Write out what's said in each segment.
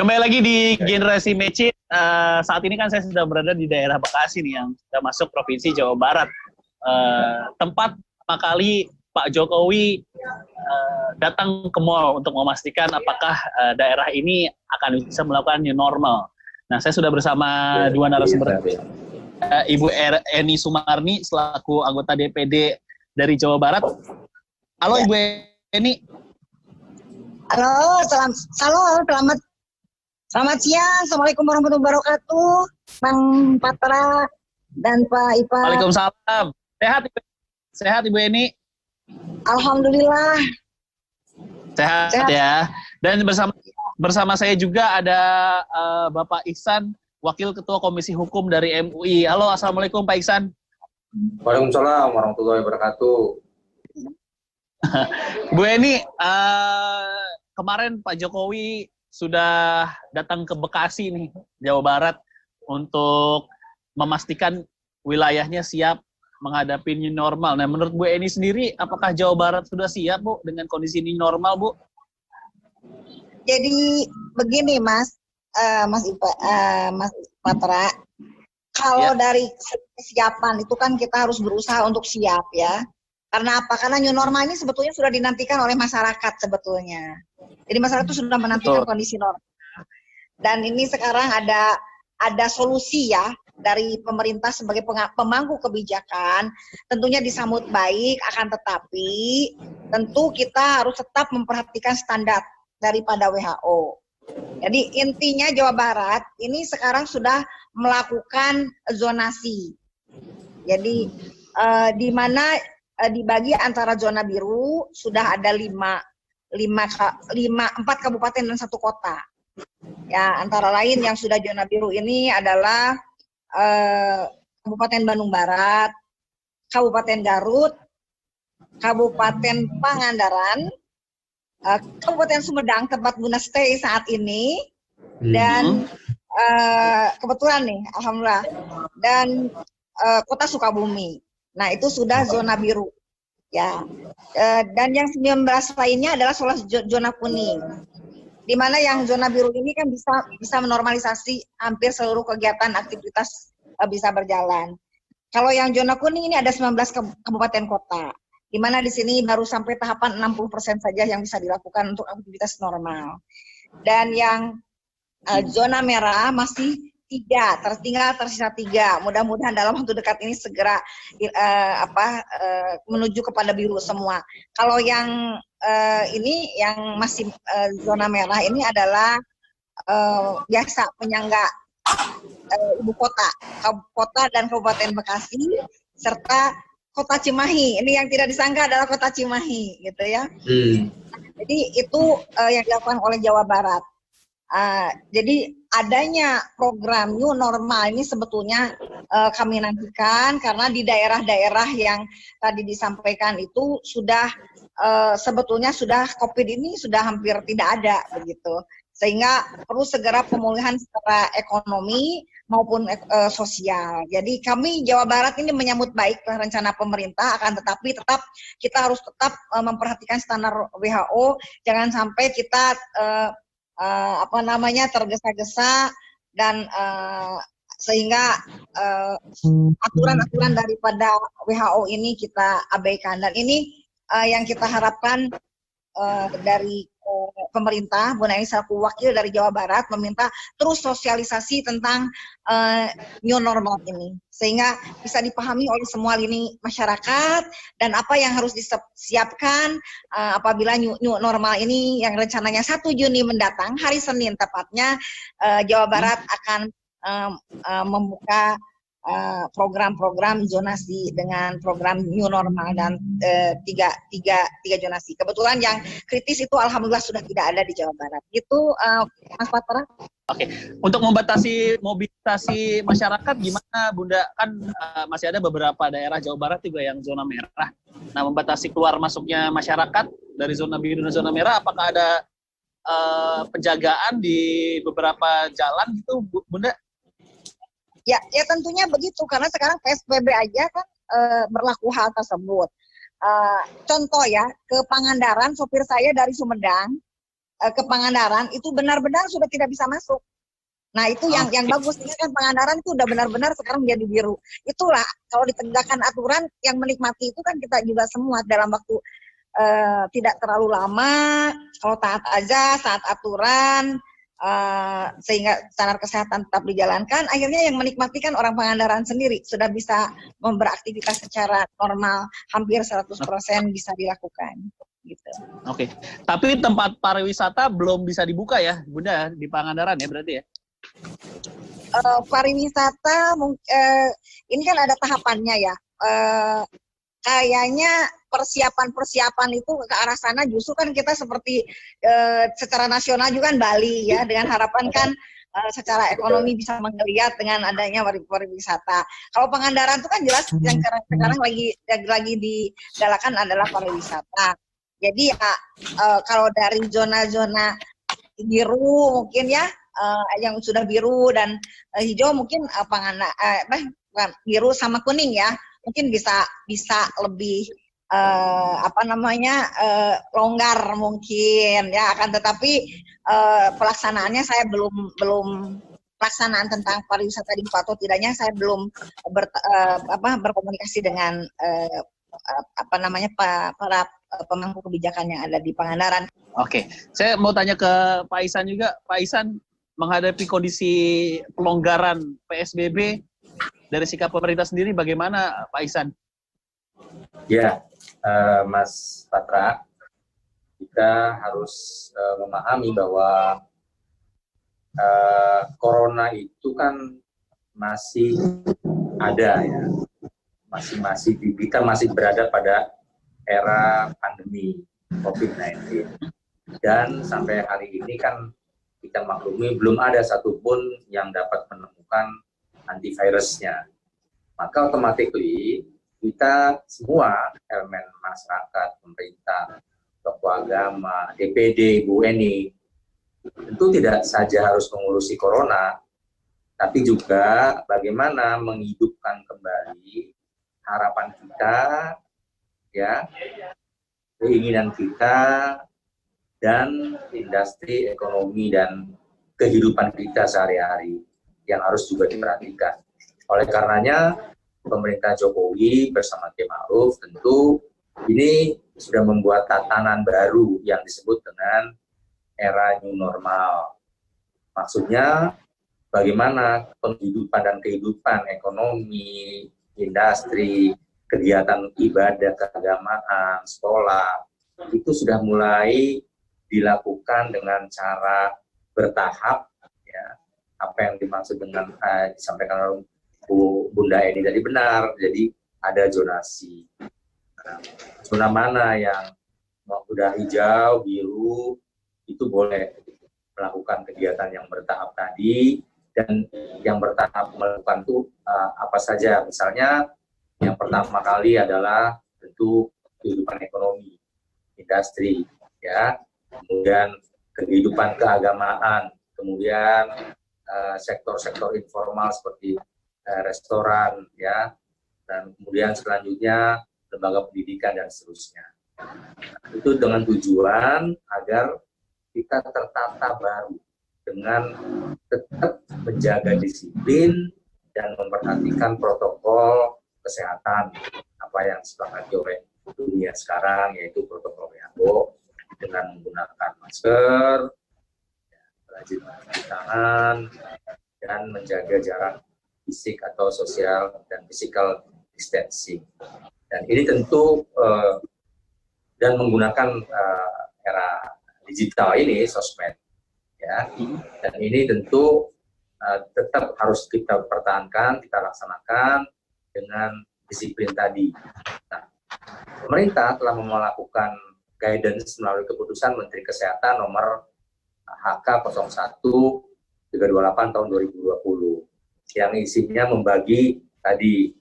Kembali lagi di Generasi Mecin. Saat ini kan saya sudah berada di daerah Bekasi nih, yang sudah masuk Provinsi Jawa Barat. Tempat pertama kali Pak Jokowi datang ke mall untuk memastikan apakah daerah ini akan bisa melakukan new normal. Nah, saya sudah bersama dua narasumber. Ibu Eni Sumarni selaku anggota DPD dari Jawa Barat. Halo Ibu Eni. Halo, selamat siang. Assalamualaikum warahmatullahi wabarakatuh. Bang Patra dan Pak Ipa. Waalaikumsalam. Sehat Ibu Eni? Alhamdulillah. Sehat ya. Dan bersama saya juga ada Bapak Ihsan, Wakil Ketua Komisi Hukum dari MUI. Halo, Assalamualaikum Pak Ihsan. Waalaikumsalam warahmatullahi wabarakatuh. Bu Eni, kemarin Pak Jokowi sudah datang ke Bekasi nih, Jawa Barat, untuk memastikan wilayahnya siap menghadapi new normal. Nah, menurut Bu Eni sendiri, apakah Jawa Barat sudah siap, Bu, dengan kondisi new normal, Bu? Jadi begini, Mas Patra, kalau dari kesiapan itu kan kita harus berusaha untuk siap ya. Karena apa? Karena new normal ini sebetulnya sudah dinantikan oleh masyarakat sebetulnya. Jadi masyarakat itu sudah menantikan kondisi normal. Dan ini sekarang ada solusi ya dari pemerintah sebagai pemangku kebijakan. Tentunya disambut baik, akan tetapi tentu kita harus tetap memperhatikan standar daripada WHO. Jadi intinya Jawa Barat ini sekarang sudah melakukan zonasi. Jadi di mana dibagi antara zona biru sudah ada 4 kabupaten dan 1 kota. Ya, antara lain yang sudah zona biru ini adalah Kabupaten Bandung Barat, Kabupaten Garut, Kabupaten Pangandaran, Kabupaten Sumedang tempat Bunda stay saat ini, dan kebetulan nih, alhamdulillah, dan Kota Sukabumi. Nah, itu sudah zona biru. Ya. Dan yang 19 lainnya adalah zona kuning. Di mana yang zona biru ini kan bisa menormalisasi hampir seluruh kegiatan aktivitas bisa berjalan. Kalau yang zona kuning ini ada 19 kabupaten kota. Di mana di sini baru sampai tahapan 60% saja yang bisa dilakukan untuk aktivitas normal. Dan yang zona merah masih 3, tersisa 3. Mudah-mudahan dalam waktu dekat ini segera menuju kepada biru semua. Kalau yang ini yang masih zona merah ini adalah biasa penyangga ibu kota dan Kabupaten Bekasi serta Kota Cimahi. Ini yang tidak disangka adalah Kota Cimahi, gitu ya. Jadi itu yang dilakukan oleh Jawa Barat. Jadi adanya program new normal ini sebetulnya kami nantikan karena di daerah-daerah yang tadi disampaikan itu sudah sebetulnya sudah COVID ini sudah hampir tidak ada begitu, sehingga perlu segera pemulihan secara ekonomi maupun sosial. Jadi kami Jawa Barat ini menyambut baik rencana pemerintah, akan tetapi kita harus tetap memperhatikan standar WHO, jangan sampai kita tergesa-gesa dan sehingga aturan-aturan daripada WHO ini kita abaikan. Dan ini yang kita harapkan dari pemerintah. Bu Nani selaku wakil dari Jawa Barat meminta terus sosialisasi tentang new normal ini sehingga bisa dipahami oleh semua lini masyarakat dan apa yang harus disiapkan apabila new normal ini yang rencananya 1 Juni mendatang, hari Senin tepatnya, Jawa Barat akan membuka program-program zonasi dengan program new normal dan tiga zonasi. Kebetulan yang kritis itu alhamdulillah sudah tidak ada di Jawa Barat. Itu Mas Patra. Oke, untuk membatasi mobilisasi masyarakat gimana Bunda? Kan masih ada beberapa daerah Jawa Barat juga yang zona merah. Nah, membatasi keluar masuknya masyarakat dari zona biru dan zona merah, apakah ada penjagaan di beberapa jalan gitu, Bunda? Ya tentunya begitu karena sekarang PSBB aja kan berlaku hal tersebut. Contoh ya, ke Pangandaran sopir saya dari Sumedang ke Pangandaran itu benar-benar sudah tidak bisa masuk. Nah itu yang bagus, ini kan Pangandaran itu udah benar-benar sekarang menjadi biru. Itulah kalau ditegakkan aturan, yang menikmati itu kan kita juga semua dalam waktu tidak terlalu lama, kalau taat aja, taat aturan, sehingga standar kesehatan tetap dijalankan, akhirnya yang menikmati kan orang Pangandaran sendiri, sudah bisa beraktivitas secara normal, hampir 100% bisa dilakukan. Gitu. Oke, tapi tempat pariwisata belum bisa dibuka ya, Bunda, di Pangandaran ya berarti ya? Pariwisata, ini kan ada tahapannya ya. Kayaknya persiapan itu ke arah sana justru kan kita seperti secara nasional juga kan Bali ya, dengan harapan kan secara ekonomi bisa menggeliat dengan adanya pariwisata. Kalau Pangandaran itu kan jelas yang sekarang lagi digalakan adalah pariwisata. Jadi ya kalau dari zona-zona biru mungkin ya, yang sudah biru dan hijau mungkin bukan biru sama kuning ya, mungkin bisa lebih longgar mungkin ya, akan tetapi pelaksanaannya saya belum pelaksanaan tentang pariwisata di atau tidaknya saya belum berkomunikasi dengan para pemangku kebijakan yang ada di Pangandaran. Oke, saya mau tanya ke Pak Ihsan juga. Pak Ihsan, menghadapi kondisi pelonggaran PSBB dari sikap pemerintah sendiri bagaimana Pak Ihsan? Ya, Mas Patra, kita harus memahami bahwa corona itu kan masih ada ya, kita masih berada pada era pandemi COVID-19, dan sampai hari ini kan kita maklumi belum ada satupun yang dapat menemukan antivirusnya. Maka otomatis kita semua elemen masyarakat, pemerintah, tokoh agama, DPD, Bu Eni, tentu tidak saja harus mengurusi corona, tapi juga bagaimana menghidupkan kembali harapan kita, ya, keinginan kita, dan industri ekonomi dan kehidupan kita sehari-hari yang harus juga diperhatikan. Oleh karenanya, pemerintah Jokowi bersama Kiai Ma'ruf tentu ini sudah membuat tatanan baru yang disebut dengan era new normal. Maksudnya bagaimana penghidupan dan kehidupan ekonomi, industri, kegiatan ibadah, keagamaan, sekolah, itu sudah mulai dilakukan dengan cara bertahap, ya. Apa yang dimaksud dengan disampaikan oleh Bunda Eni tadi benar, jadi ada zonasi. Zona mana yang udah hijau, biru, itu boleh melakukan kegiatan yang bertahap tadi, dan yang bertahap melakukan itu apa saja. Misalnya yang pertama kali adalah tentu kehidupan ekonomi, industri, ya, kemudian kehidupan keagamaan, kemudian sektor-sektor informal seperti restoran, ya, dan kemudian selanjutnya lembaga pendidikan dan seterusnya. Itu dengan tujuan agar kita tertata baru dengan tetap menjaga disiplin dan memperhatikan protokol kesehatan apa yang disepakati oleh dunia sekarang, yaitu protokol WHO dengan menggunakan masker, rajin mencuci tangan, dan menjaga jarak fisik atau sosial dan physical distancing. Dan ini tentu dan menggunakan era digital ini, sosmed, ya. Dan ini tentu tetap harus kita pertahankan, kita laksanakan dengan disiplin tadi. Nah, pemerintah telah melakukan guidance melalui keputusan Menteri Kesehatan nomor HK 01-328 tahun 2020 yang isinya membagi tadi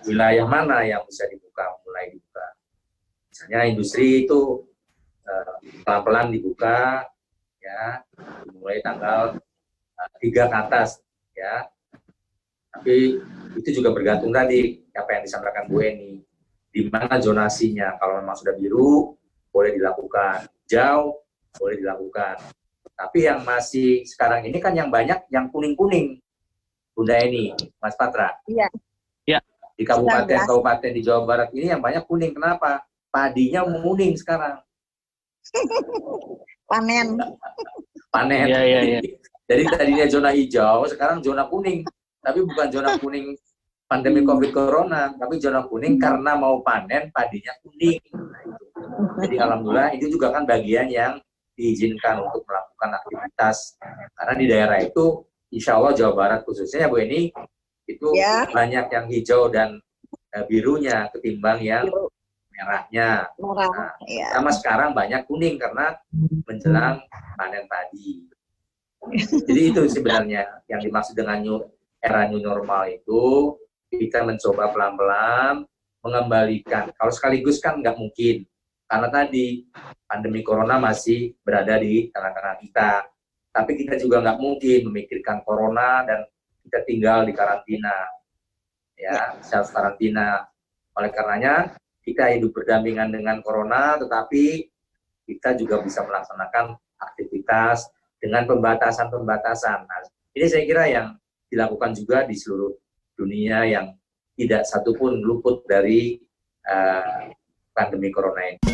wilayah mana yang bisa mulai dibuka. Misalnya industri itu pelan-pelan dibuka, ya, mulai tanggal 3 ke atas, ya. Tapi itu juga bergantung tadi apa yang disampaikan Bu Eni, di mana zonasinya. Kalau memang sudah biru, boleh dilakukan, jauh boleh dilakukan. Tapi yang masih sekarang ini kan yang banyak yang kuning-kuning, Bunda Eni, Mas Patra. Iya. Ya. Di kabupaten-kabupaten di Jawa Barat ini yang banyak kuning. Kenapa? Padinya menguning sekarang. Panen. Panen. Iya. Jadi tadinya zona hijau, sekarang zona kuning. Tapi bukan zona kuning pandemi COVID Corona, tapi zona kuning karena mau panen padinya kuning. Nah, itu. Jadi alhamdulillah itu juga kan bagian yang diizinkan untuk melakukan aktivitas. Karena di daerah itu, insya Allah Jawa Barat khususnya ya Bu Eni, itu banyak yang hijau dan birunya ketimbang yang merahnya. Nah, sama sekarang banyak kuning karena menjelang panen padi. Jadi itu sebenarnya yang dimaksud dengan era new normal itu, kita mencoba pelan-pelan mengembalikan. Kalau sekaligus kan nggak mungkin, karena tadi pandemi corona masih berada di tengah-tengah kita. Tapi kita juga nggak mungkin memikirkan corona dan kita tinggal di karantina, ya, self karantina. Oleh karenanya kita hidup berdampingan dengan corona, tetapi kita juga bisa melaksanakan aktivitas dengan pembatasan-pembatasan. Nah, ini saya kira yang dilakukan juga di seluruh dunia yang tidak satupun luput dari pandemi corona ini.